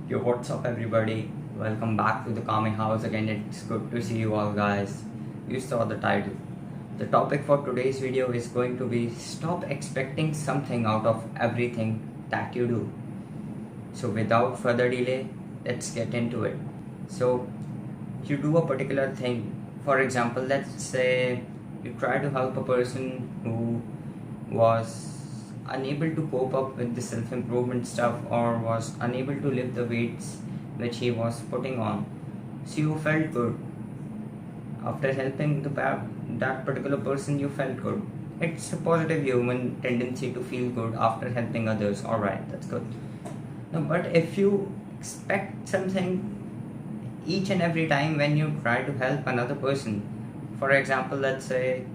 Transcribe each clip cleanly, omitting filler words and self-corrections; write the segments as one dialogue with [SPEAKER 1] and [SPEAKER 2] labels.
[SPEAKER 1] Yo, what's up, everybody? Welcome back to the Kame house again. It's good to see you all, guys. You saw the title. The topic for today's video is going to be stop expecting something out of everything that you do. So, without further delay, let's get into it. So, you do a particular thing. For example, let's say you try to help a person who was unable to cope up with the self improvement stuff or was unable to lift the weights which he was putting on. So you felt good after helping that particular person. You felt good. It's a positive human tendency to feel good after helping others. All right, that's good. No, but if you expect something each and every time when you try to help another person, for example, let's say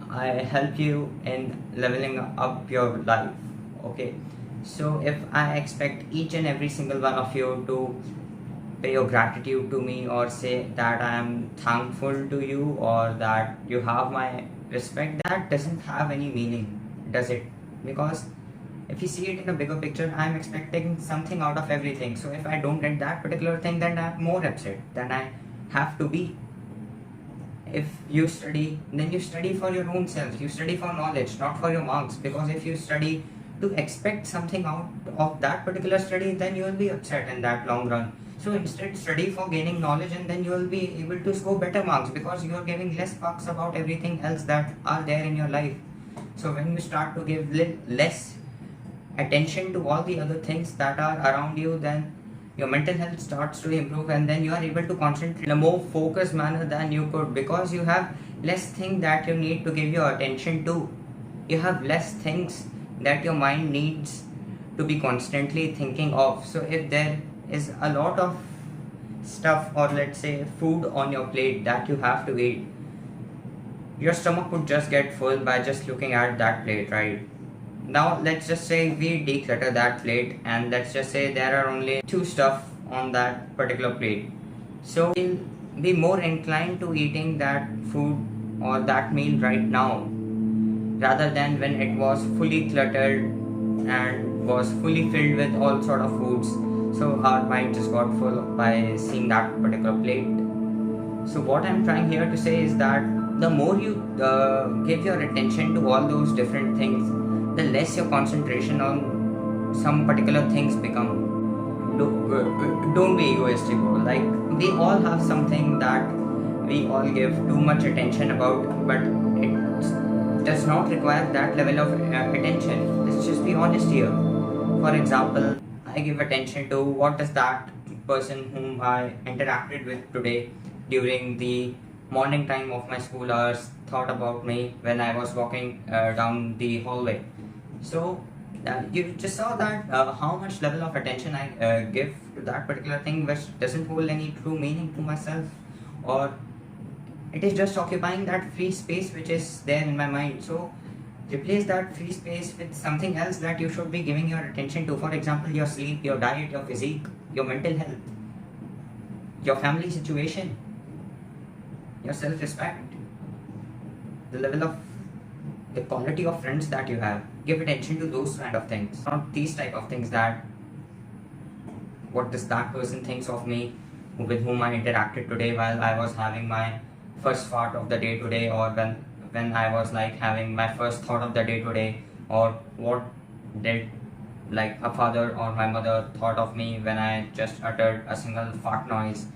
[SPEAKER 1] I help you in leveling up your life. Okay, so if I expect each and every single one of you to pay your gratitude to me or say that I am thankful to you or that you have my respect, that doesn't have any meaning, does it? Because if you see it in a bigger picture, I'm expecting something out of everything. So if I don't get that particular thing, then I'm more upset than I have to be. If you study, then you study for your own self. You study for knowledge, not for your marks. Because if you study to expect something out of that particular study, then you will be upset in that long run. So instead, study for gaining knowledge, and then you will be able to score better marks because you are giving less fucks about everything else that are there in your life. So when you start to give less attention to all the other things that are around you, then your mental health starts to improve, and then you are able to concentrate in a more focused manner than you could because you have less things that you need to give your attention to. You have less things that your mind needs to be constantly thinking of. So if there is a lot of stuff, or let's say food on your plate that you have to eat, your stomach would just get full by just looking at that plate, right? Now let's just say we declutter that plate, and let's just say there are only two stuff on that particular plate. So we'll be more inclined to eating that food or that meal right now rather than when it was fully cluttered and was fully filled with all sort of foods. So our mind just got full by seeing that particular plate. So what I'm trying here to say is that the more you give your attention to all those different things, the less your concentration on some particular things become. Don't be egoistic, bro. Like, we all have something that we all give too much attention about, but it does not require that level of attention. Let's just be honest here. For example, I give attention to what does that person whom I interacted with today during the morning time of my school hours thought about me when I was walking down the hallway. So you just saw that how much level of attention I give to that particular thing, which doesn't hold any true meaning to myself, or it is just occupying that free space which is there in my mind. So replace that free space with something else that you should be giving your attention to. For example, your sleep, your diet, your physique, your mental health, your family situation, your self-respect, the level of the quality of friends that you have. Give attention to those kind of things, not these type of things that what does that person thinks of me with whom I interacted today while I was having my first part of the day today, or when I was like having my first thought of the day today, or what did like a father or my mother thought of me when I just uttered a single fart noise,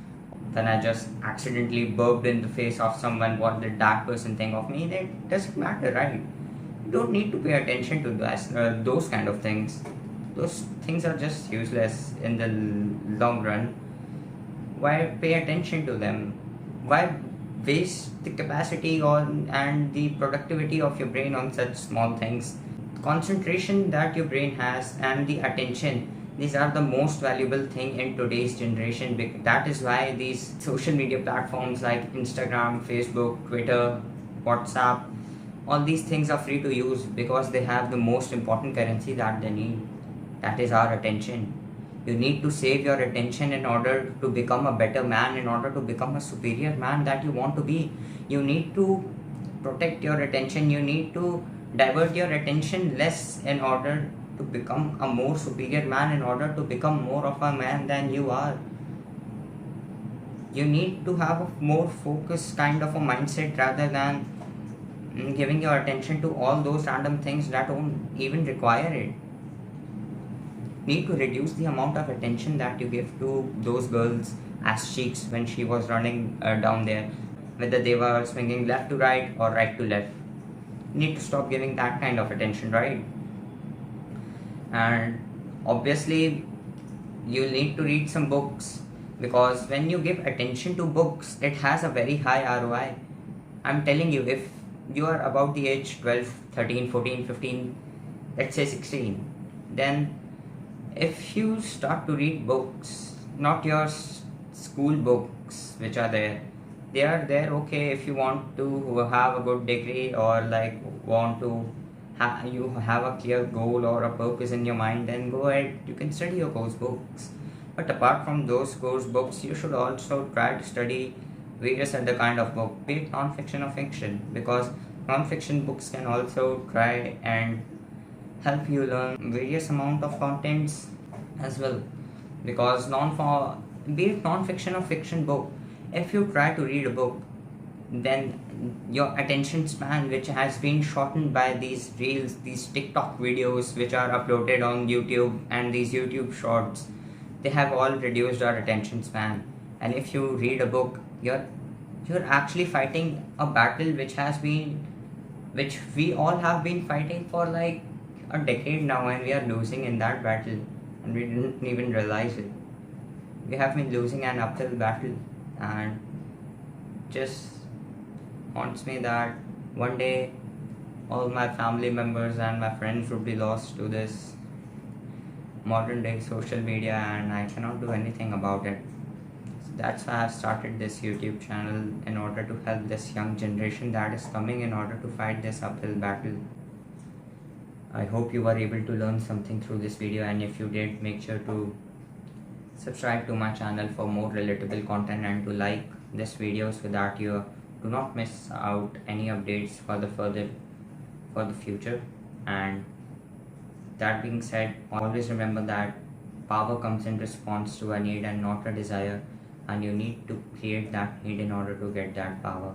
[SPEAKER 1] when I just accidentally burped in the face of someone. What did that person think of me? It doesn't matter, right? You don't need to pay attention to those kind of things. Those things are just useless in the long run. Why pay attention to them? Why waste the capacity on and the productivity of your brain on such small things? Concentration that your brain has and the attention, these are the most valuable thing in today's generation. That is why these social media platforms like Instagram, Facebook, Twitter, WhatsApp, all these things are free to use because they have the most important currency that they need. That is our attention. You need to save your attention in order to become a better man, in order to become a superior man that you want to be. You need to protect your attention. You need to divert your attention less in order to become a more superior man, in order to become more of a man than you are. You need to have a more focused kind of a mindset rather than giving your attention to all those random things that don't even require it. Need to reduce the amount of attention that you give to those girls' ass cheeks when she was running down there, whether they were swinging left to right or right to left. Need to stop giving that kind of attention, right? And obviously you need to read some books, because when you give attention to books, it has a very high ROI. I'm telling you, if you are about the age 12, 13, 14, 15, let's say 16, then if you start to read books, not your school books which are there, they are there, okay, if you want to have a good degree, or like want to you have a clear goal or a purpose in your mind, then go ahead, you can study your course books. But apart from those course books, you should also try to study various other kind of book, be it non-fiction or fiction, because non-fiction books can also try and help you learn various amount of contents as well. Because be it non-fiction or fiction book, if you try to read a book, then your attention span, which has been shortened by these reels, these TikTok videos which are uploaded on YouTube, and these YouTube shorts, they have all reduced our attention span. And if you read a book, you're actually fighting a battle which we all have been fighting for like a decade now, and we are losing in that battle, and we didn't even realize it. We have been losing an uphill battle, and just haunts me that one day all my family members and my friends would be lost to this modern day social media, and I cannot do anything about it. So that's why I've started this YouTube channel, in order to help this young generation that is coming, in order to fight this uphill battle. I hope you were able to learn something through this video, and if you did, make sure to subscribe to my channel for more relatable content, and to like this video so that you do not miss out any updates for the future. And that being said, always remember that power comes in response to a need and not a desire, and you need to create that need in order to get that power.